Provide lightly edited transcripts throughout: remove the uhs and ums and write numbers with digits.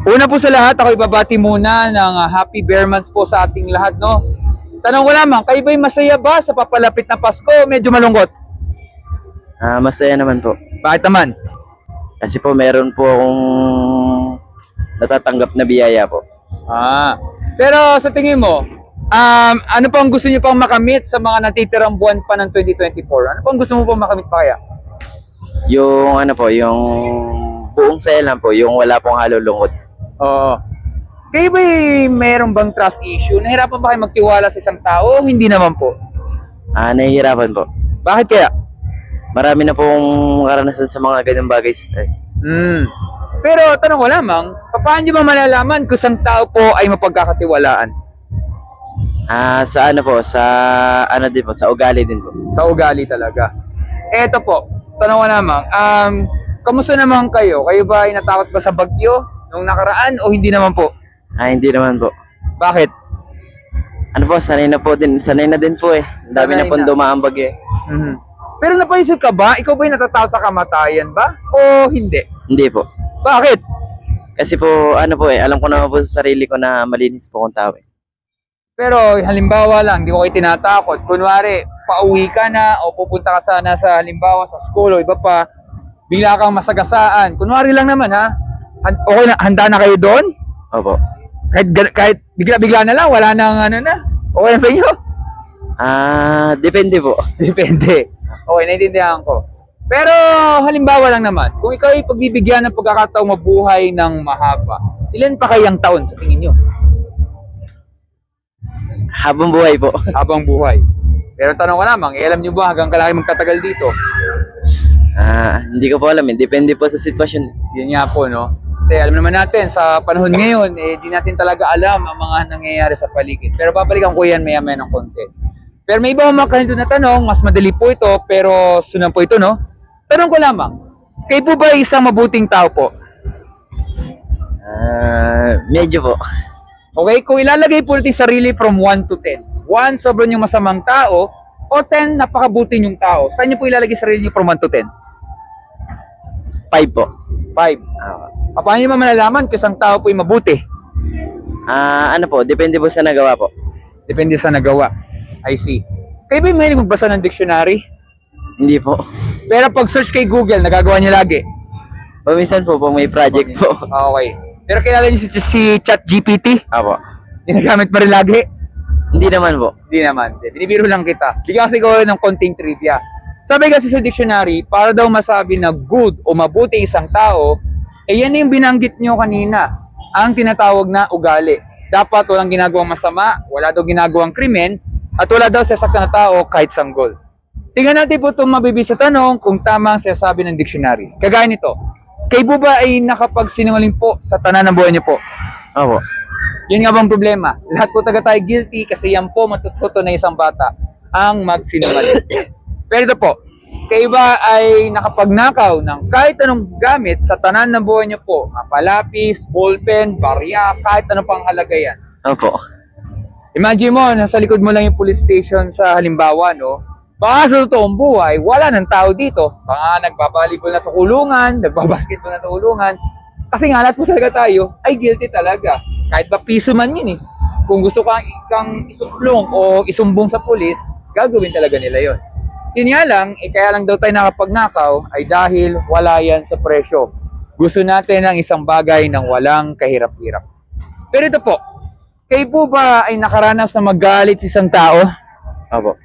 Una po sa lahat, ako ibabati muna ng Happy Bear Months po sa ating lahat, no? Tanong ko lamang, kayo ba'y masaya ba sa papalapit na Pasko o medyo malungkot? Masaya naman po. Bakit naman? Kasi po meron po akong natatanggap na biyaya po. Pero sa tingin mo, ano pang gusto niyo pang makamit sa mga natitirang buwan pa ng 2024? Ano pang gusto mo pang makamit pa kaya? Yung ano po, yung buong saya lang po, yung wala pong halo lungkot. Oo. Kayo ba'y meron bang trust issue? Nahirapan ba kayo magtiwala sa isang tao o hindi naman po? Nahihirapan po. Bakit kaya? Marami na pong karanasan sa mga ganyung bagay. Pero tanong ko lamang, paano nyo ba malalaman kung isang tao po ay mapagkakatiwalaan? Sa ano po, sa ano din po, sa ugali din po. Sa ugali talaga. Eto po, tanong ko lamang, kamusta naman kayo? Kayo ba ay natakot ba sa bagyo nung nakaraan o hindi naman po? Hindi naman po. Bakit? Ano po, sanay na din po eh. Ang dami Sanay na pong na. dumaambag eh. Pero napaisip ka ba, ikaw ba'y natatakot sa kamatayan ba? O hindi? Hindi po. Bakit? Kasi po, ano po eh, alam ko naman po sa sarili ko na malinis po akong tao eh. Pero halimbawa lang, di ko kayo tinatakot. Kunwari, pauwi ka na o pupunta ka sana sa halimbawa sa school o iba pa, bigla kang masagasaan. Kunwari lang naman ha. Okay na, handa na kayo doon? Opo. Kahit bigla-bigla na lang, wala nang ano na. Okay lang sa inyo? Depende po. Depende. Okay, naiintindihan ko. Pero halimbawa lang naman, kung ikaw ay pagbibigyan ng pagkakataong mabuhay ng mahaba, ilan pa kayang taon sa tingin nyo? Habang buhay po. Habang buhay. Pero tanong ko lamang, alam nyo ba hanggang kailan magtatagal dito? Hindi ko po alam eh. Depende po sa sitwasyon. Yun nga po, no? Kasi alam naman natin, sa panahon ngayon, di natin talaga alam ang mga nangyayari sa paligid. Pero babalikan ko yan maya-maya ng konti. Pero may iba mga kanito na tanong, mas madali po ito, pero sunan po ito, no? Tanong ko lamang, kayo po ba isang mabuting tao po? Medyo po. Okay, kung ilalagay po natin sarili from 1 to 10. 1, sobrang yung masamang tao, o 10, napakabuti yung tao. Saan niyo po ilalagay sarili niyo from 1 to 10? 5 po. 5. Paano niyo malalaman kung isang tao po ay mabuti? Ano po, depende po sa nagawa po. Depende sa nagawa. I see. Kayo ba may magbasa ng dictionary? Hindi po. Pero pag search kay Google, nagagawa niyo lagi? Paminsan po, pag may project po. Okay. Pero kilala niyo si ChatGPT? Apo. Ginagamit pa rin lagi? Hindi naman po. Hindi naman. Binibiro lang kita. Bigyan kasi ko ng konting trivia. Sabi kasi sa dictionary, para daw masabi na good o mabuti isang tao, yan yung binanggit nyo kanina, ang tinatawag na ugali. Dapat walang ginagawang masama, wala daw ginagawang krimen, at wala daw sasaktan na tao kahit sanggol. Tingnan natin po itong mabibig sa tanong kung tama ang sinasabi ng dictionary. Kagaya nito, kayo po ba ay nakapagsinungaling po sa tanan ng buhay niyo po? Opo. Yun nga bang problema? Lahat po taga tayo guilty kasi yan po matututo na isang bata ang magsinungaling. Pero ito po, kayo ba ay nakapagnakaw ng kahit anong gamit sa tanan ng buhay niyo po? Mapalapis, ballpen, barya, kahit ano pang halaga yan. Opo. Imagine mo, nasa likod mo lang yung police station sa halimbawa, no? Baka sa totoong buhay, wala nang tao dito. Baka nagbabalibol na sa kulungan, nagbabasketball na sa kulungan. Kasi nga lahat po talaga tayo ay guilty talaga. Kahit ba piso man yun eh. Kung gusto kang isumplong o isumbong sa pulis, gagawin talaga nila yon. Yun nga lang, kaya lang daw tayo nakapagnakaw ay dahil wala yan sa presyo. Gusto natin ng isang bagay ng walang kahirap-hirap. Pero ito po, kayo po ba ay nakaranas na magalit sa isang tao? Opo.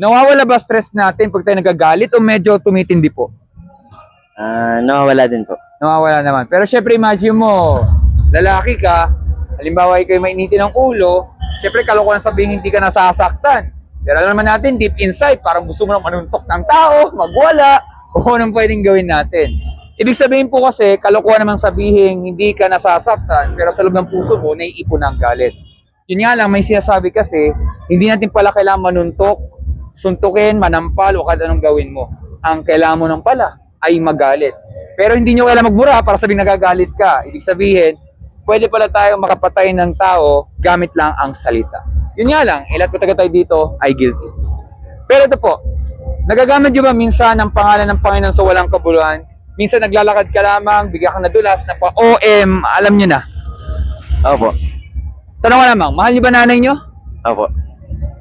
Nawawala ba stress natin pag tayo nagagalit o medyo tumitindi po? Nawawala din po. Nawawala naman. Pero syempre imagine mo, lalaki ka, halimbawa ikaw mainitin ng ulo, syempre kalokohan sabihin hindi ka nasasaktan. Pero alam naman natin, deep inside, parang gusto mo nang manuntok ng tao, magwala, o anong pwedeng gawin natin. Ibig sabihin po kasi, kalokohan naman sabihin, hindi ka nasasaktan, pero sa loob ng puso mo, naiipon ang galit. Yun nga lang, may sinasabi kasi, hindi natin pala kailangan manuntok, suntukin, manampal, o kahit anong gawin mo. Ang kailangan mo nang pala ay magalit. Pero hindi nyo kailangan magmura para sabihin nagagalit ka. Ibig sabihin, pwede pala tayo makapatay ng tao gamit lang ang salita. Yun nga lang, lahat po tayo dito ay guilty. Pero ito po, nagagamit nyo ba minsan ang pangalan ng Panginoon sa walang kabuluhan? Minsan naglalakad ka lamang, bigyan kang nadulas, na pa OM, alam nyo na, Opo. Tanong ko lamang, mahal niyo ba nanay niyo? Opo.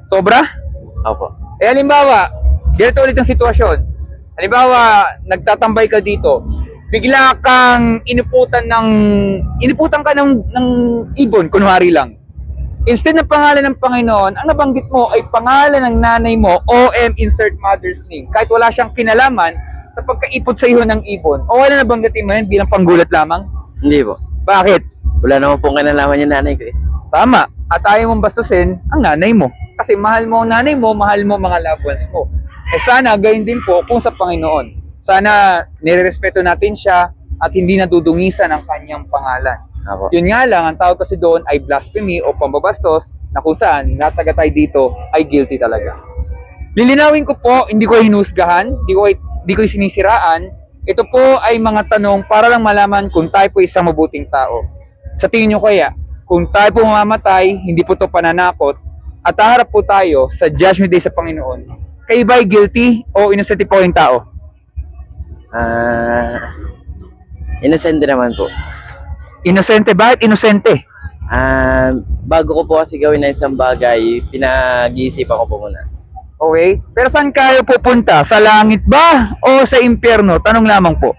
Sobra? Opo. Halimbawa, ganito ulit ang sitwasyon. Halimbawa, nagtatambay ka dito, bigla kang inuputan ka ng ibon, kunwari lang. Instead ng pangalan ng Panginoon, ang nabanggit mo ay pangalan ng nanay mo, OM insert mother's name. Kahit wala siyang kinalaman sa pagkaipot sa iyo ng ibon. O wala nabanggitin mo yun bilang panggulat lamang? Hindi po. Bakit? Wala naman pong kinalaman yung nanay ko eh. Tama. At ayaw mong bastusin ang nanay mo. Kasi mahal mo ang nanay mo, mahal mo mga loved ones mo. Eh sana, gayon din po kung sa Panginoon. Sana nirerespeto natin siya at hindi nadudungisan ang kanyang pangalan. Opo. Yun nga lang, ang tawag kasi doon ay blasphemy o pambabastos na kung saan natagatay dito ay guilty talaga. Lilinawin ko po, hindi ko hinusgahan, hindi ko sinisiraan. Ito po ay mga tanong para lang malaman kung tayo po isang mabuting tao. Sa tingin nyo kaya, kung tayo po mamamatay, hindi po ito pananakot, at haharap po tayo sa judgment day sa Panginoon, kayo ba'y guilty o innocent po yung tao? Innocent naman po. Inosente? Bakit inosente? Bago ko po kasi gawin na isang bagay, pinag-iisipan ko po muna. Okay? Pero saan kayo pupunta? Sa langit ba o sa impyerno? Tanong lamang po.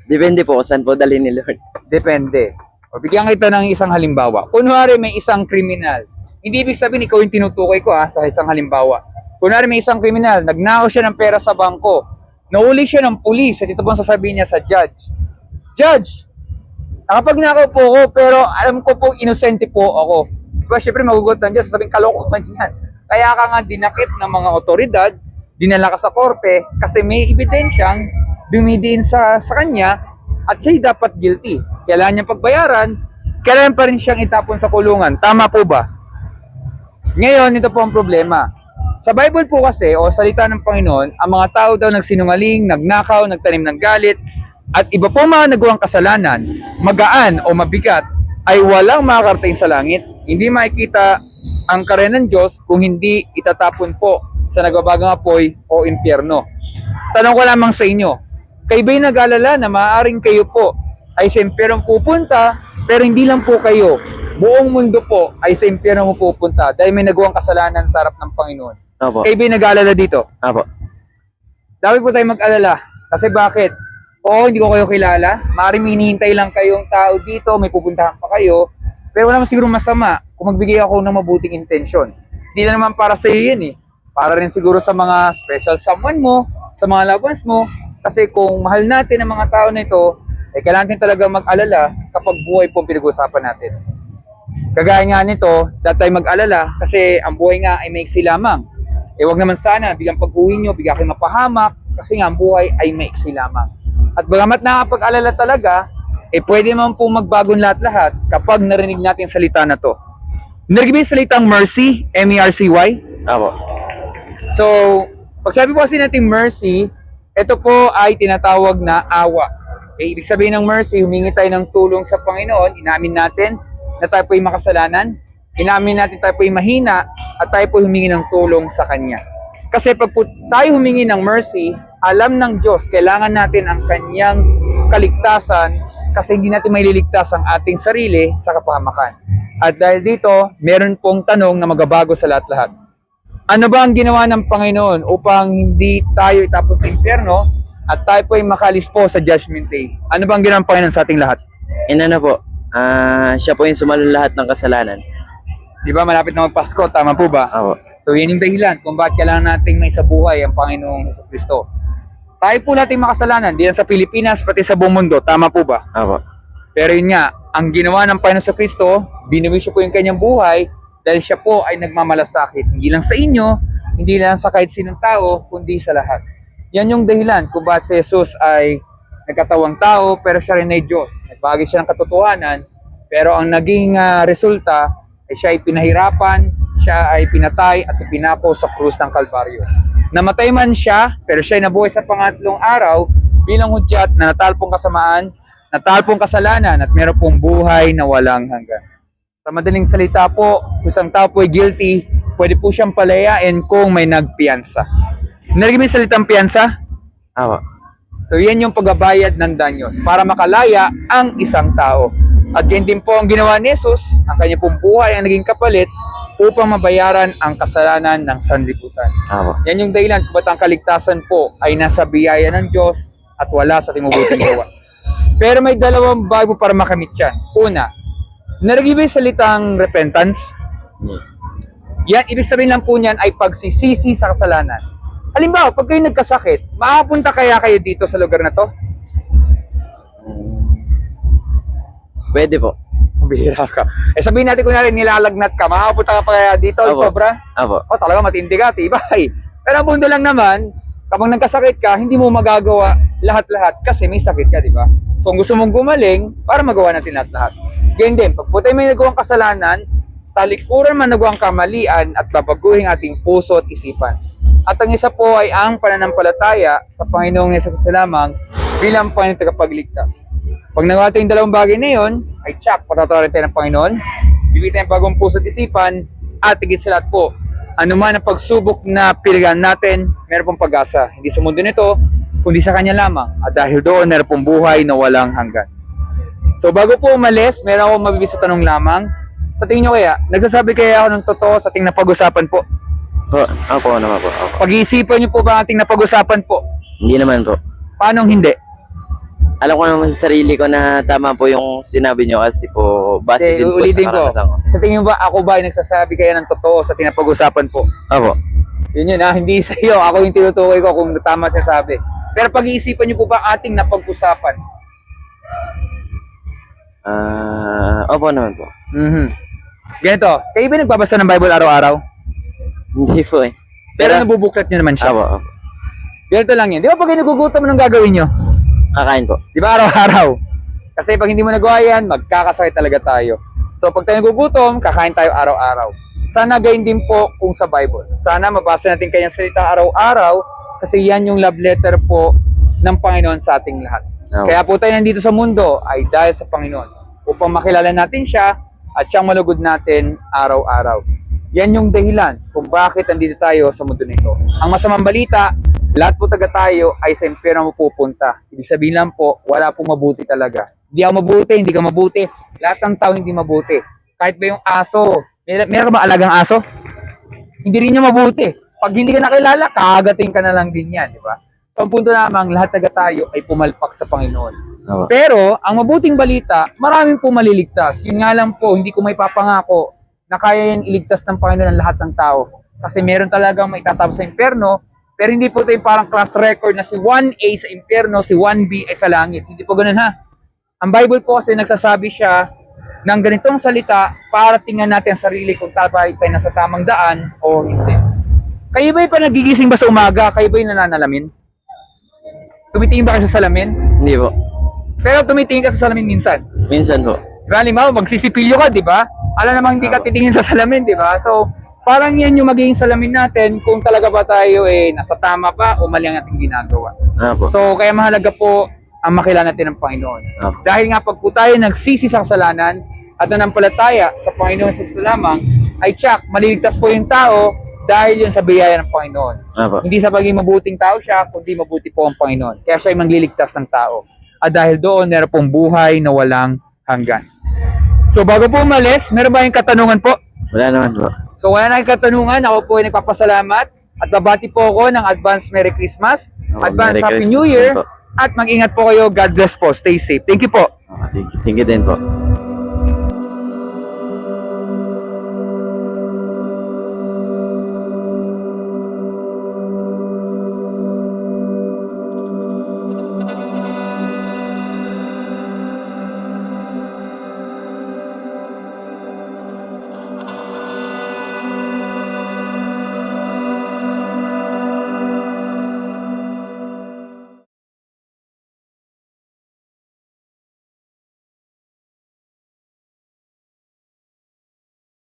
Depende po kung saan po dalhin ni Lord. Depende. O bigyan kita ng isang halimbawa. Kunwari may isang kriminal. Hindi ibig sabihin ikaw yung tinutukoy ko sa isang halimbawa. Kunwari may isang kriminal, nagnakaw siya ng pera sa bangko. Nahuli siya ng pulis at ito pong sasabihin niya sa judge. Judge, nakapagnakaw po ako pero alam ko po inosente po ako. Diba, syempre magugot ng Diyos, sasabihin kalokohan yan. Kaya ka nga dinakip ng mga otoridad, dinala ka sa korte kasi may ebidensyang dumidiin sa kanya at siya'y dapat guilty. Kailangan niyang pagbayaran, kailangan pa rin siyang itapon sa kulungan. Tama po ba? Ngayon, ito po ang problema. Sa Bible po kasi, o salita ng Panginoon, ang mga tao daw nagsinungaling, nagnakaw, nagtanim ng galit, at iba po mga nagawang kasalanan, magaan o mabigat, ay walang makakarating sa langit. Hindi makikita ang karya ng Diyos kung hindi itatapon po sa nagbabagang apoy o impyerno. Tanong ko lamang sa inyo, kayo ba'y nag-alala na maaaring kayo po ay sa impyerno pupunta, pero hindi lang po kayo, buong mundo po ay sa impyerno mo pupunta dahil may nagawang kasalanan sa harap ng Panginoon. Opo. Kayo ba'y nag-aalala dito? Opo. Dapat po tayo mag-alala. Kasi bakit? Oo, hindi ko kayo kilala. Maaaring hinihintay lang kayong tao dito, may pupuntahan pa kayo. Pero wala naman siguro masama kung magbigay ako ng mabuting intensyon. Hindi na naman para sa iyo yan eh. Para rin siguro sa mga special someone mo, sa mga loved ones mo. Kasi kung mahal natin ang mga tao na ito, eh kailangan natin talaga mag-alala kapag buhay po ang pinag-uusapan natin. Kagaya nga nito, dapat tayo mag-alala kasi ang buhay nga ay maiksi lamang. Eh wag naman sana, biglang pag-uwi nyo, bigla kayo mapahamak kasi nga ang buhay ay maiksi lamang. At bagamat nakapag-alala talaga, eh pwede naman po magbagong lahat-lahat kapag narinig natin yung salita na to. Narinig mo yung salitang mercy, M-E-R-C-Y? Opo. So, pag sabi po kasi natin mercy, ito po ay tinatawag na awa. Okay, ibig sabihin ng mercy, humingi tayo ng tulong sa Panginoon, inamin natin na tayo po ay makasalanan, inamin natin tayo po ay mahina, at tayo po humingi ng tulong sa Kanya. Kasi pag po tayo humingi ng mercy, alam ng Diyos, kailangan natin ang Kanyang kaligtasan kasi hindi natin maililigtas ang ating sarili sa kapahamakan. At dahil dito, meron pong tanong na magabago sa lahat-lahat. Ano ba ang ginawa ng Panginoon upang hindi tayo itapon sa impyerno at tayo po ay makalis po sa Judgment Day? Ano ba ang ginawa ng Panginoon sa ating lahat? Ano po, siya po yung sumalong lahat ng kasalanan. Di ba malapit na magpasko, tama po ba? Opo. So yun yung dahilan kung bakit kailangan nating may sabuhay ang Panginoong Jesucristo. Tayo po nating makasalanan, di lang sa Pilipinas, pati sa buong mundo, tama po ba? Opo. Pero yun nga, ang ginawa ng Panginoon Jesucristo, binuwisyo po yung kanyang buhay dahil siya po ay nagmamalasakit. Hindi lang sa inyo, hindi lang sa kahit sinong tao, kundi sa lahat. Yan yung dahilan kung bakit si Jesus ay nagkatawang tao, pero siya rin ay Diyos. Nagbahagi siya ng katotohanan, pero ang naging resulta ay siya ay pinahirapan, siya ay pinatay at ipinapo sa krus ng Kalbaryo. Namatay man siya, pero siya ay nabuhay sa pangatlong araw bilang hudyat na natalpong kasamaan, natalpong kasalanan at meron pong buhay na walang hanggan. Sa madaling salita po, kung isang tao po ay guilty, pwede po siyang palayain kung may nagpiyansa. Narinig mo yung salitang piyansa? Opo. So yan yung pagbabayad ng danyos para makalaya ang isang tao. At yan din po ang ginawa ni Jesus, ang kanya pong buhay ang naging kapalit upang mabayaran ang kasalanan ng sanlibutan. Opo. Yan yung dahilan kung ba't ang kaligtasan po ay nasa biyaya ng Diyos at wala sa ating mabuting gawa. Pero may dalawang bago para makamit yan. Una, narinig ba yung salitang repentance? Yan, ibig sabihin lang po niyan ay pagsisisi sa kasalanan. Halimbawa, pag kayo nagkasakit, makapunta kaya kayo dito sa lugar na to? Pwede po. Bihira ka. Eh sabihin natin kunwari nilalagnat ka, makapunta ka pa kaya dito? Opo. Sobra? Opo. O talaga matindi ka, tibay. Pero ang mundo lang naman, kapag nagkasakit ka, hindi mo magagawa lahat-lahat kasi may sakit ka, di ba? So kung gusto mong gumaling, para magawa natin lahat-lahat. Ganyan din, pag puti may nagawang kasalanan, talikuran man nagawang kamalian at babaguhin ating puso at isipan. At ang isa po ay ang pananampalataya sa Panginoong Hesus lamang bilang Panginoong tagapagligtas. Pag nagawa tayong dalawang bagay na yun, ay tsak, patatawarin tayo ng Panginoon, bibigyan tayo ng bagong puso at isipan, at higit sa lahat po, anuman ang pagsubok na pilihan natin, meron pong pag-asa. Hindi sa mundo nito, kundi sa Kanya lamang. At dahil doon, meron pong buhay na walang hanggan. So bago po umalis, meron akong mabibis sa tanong lamang. Sa tingin nyo kaya, nagsasabi kaya ako ng totoo sa ating napag-usapan po? Opo naman po. Opo. Pag-iisipan nyo po ba ang ating napag-usapan po? Hindi naman po. Paano hindi? Alam ko naman sa sarili ko na tama po yung sinabi nyo kasi po base din po Ulitin sa ko. karanasan ko. Sa tingin mo ba, ako ba ay nagsasabi kaya ng totoo sa ating napag-usapan po? Opo. Yun ha, hindi sa iyo. Ako yung tinutukoy ko kung tama siya sabi. Pero pag-iisipan nyo po ba ang ating napag-usapan? Opo naman po. Ganito, kayo ba nagbabasa ng Bible araw-araw? Hindi po eh. Pero nabubuklat nyo naman siya. Opo. Ganito lang yun. Di ba pag kayo nagugutom, anong gagawin nyo? Kakain po. Di ba araw-araw? Kasi pag hindi mo nagawa yan, magkakasakit talaga tayo. So pag tayo nagugutom, kakain tayo araw-araw. Sana gayon din po kung sa Bible. Sana mabasa natin kanyang salita araw-araw kasi yan yung love letter po ng Panginoon sa ating lahat. Opo. Kaya po tayo nandito sa mundo ay dahil sa Panginoon upang makilala natin siya at siyang malugod natin araw-araw. Yan yung dahilan kung bakit nandito tayo sa mundo nito. Ang masamang balita, lahat po taga tayo ay sa impyerno mapupunta. Ibig sabihin lang po, wala pong mabuti talaga. Hindi ako mabuti, hindi ka mabuti. Lahat ng tao hindi mabuti. Kahit ba yung aso, meron ka ba alagang aso? Hindi rin niya mabuti. Pag hindi ka nakilala, kakagating ka na lang din yan, di ba? So ang punto namang lahat taga tayo ay pumalpak sa Panginoon. Opo. Pero, ang mabuting balita, maraming po maliligtas. Yun nga lang po, hindi ko may papangako na kaya yan iligtas ng Panginoon ang lahat ng tao. Kasi meron talagang maitatapos sa impyerno, pero hindi po ito yung parang class record na si 1A sa impyerno, si 1B ay sa langit. Hindi po ganun ha. Ang Bible po kasi nagsasabi siya ng ganitong salita para tingnan natin ang sarili kung tayo nasa tamang daan o hindi. Kayo ba'y pa nagigising ba sa umaga? Kayo ba'y nananalamin? Tumitingin ba kayo sa salamin? Hindi po. Pero tumitingin ka sa salamin minsan. Minsan po. Diba, halimbawa, magsisipilyo ka, di ba? Alam namang hindi ka titingin sa salamin, di ba? So, parang yan yung magiging salamin natin kung talaga ba tayo nasa tama pa o mali ang ating ginagawa. Opo. So, kaya mahalaga po ang makilala natin ng Panginoon. Opo. Dahil nga pag po tayo nagsisi sa kasalanan at nanampalataya sa Panginoon sa lamang, ay tsak, maliligtas po yung tao dahil yun sa biyaya ng Panginoon. Opo. Hindi sa pagiging mabuting tao siya, kundi mabuti po ang Panginoon. Kaya siya ay mangliligtas ng tao. At dahil doon, meron pong buhay na walang hanggan. So bago po umalis, meron ba yung katanungan po? Wala naman po. So wala na yung katanungan, ako po ay nagpapasalamat at babati po ako ng advance Merry Christmas, advance Merry Happy Christmas New Year, din po. at mag-ingat po kayo. God bless po. Stay safe. Thank you po. Thank you din po.